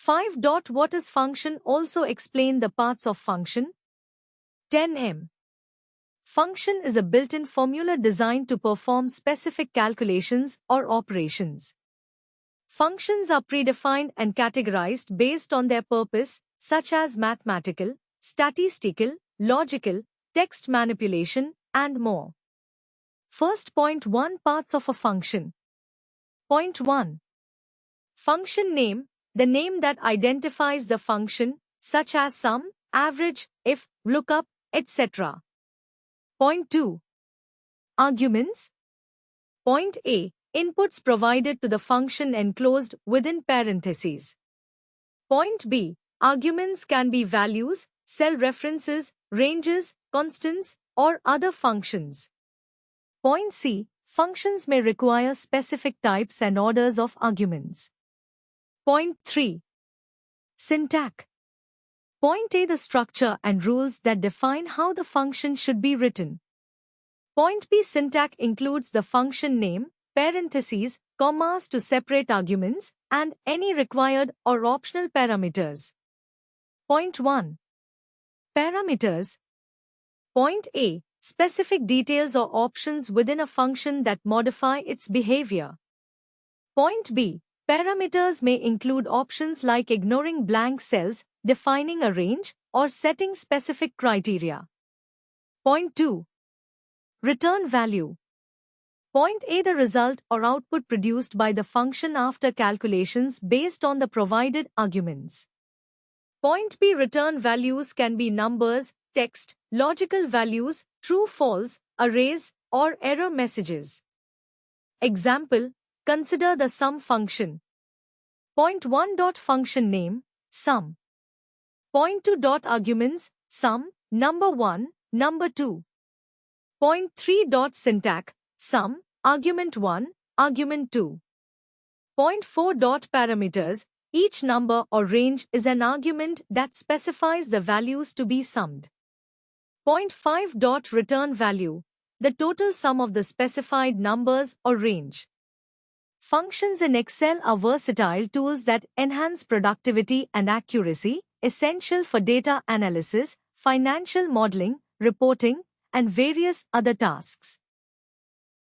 5. What is function? Also explain the parts of function. 10m. Function is a built-in formula designed to perform specific calculations or operations. Functions are predefined and categorized based on their purpose, such as mathematical, statistical, logical, text manipulation, and more. First, point 1. Parts of a function. Point 1. Function name, the name that identifies the function, such as sum, average, if, lookup, etc. Point 2. Arguments. Point A. Inputs provided to the function enclosed within parentheses. Point B. Arguments can be values, cell references, ranges, constants, or other functions. Point C. Functions may require specific types and orders of arguments. Point 3. Syntax. Point A. The structure and rules that define how the function should be written. Point B. Syntax includes the function name, parentheses, commas to separate arguments, and any required or optional parameters. Point 1. Parameters. Point A. Specific details or options within a function that modify its behavior. Point B. Parameters may include options like ignoring blank cells, defining a range, or setting specific criteria. Point 2. Return value. Point A. The result or output produced by the function after calculations based on the provided arguments. Point B. Return values can be numbers, text, logical values, true, false, arrays, or error messages. Example, consider the sum function. Point 1. Function name, sum. Point 2. Arguments, sum, number 1, number 2. Point 3. Syntax, sum, argument 1, argument 2. Point 4. Parameters. Each number or range is an argument that specifies the values to be summed. Point 5. Return value. The total sum of the specified numbers or range. Functions in Excel are versatile tools that enhance productivity and accuracy, essential for data analysis, financial modeling, reporting, and various other tasks.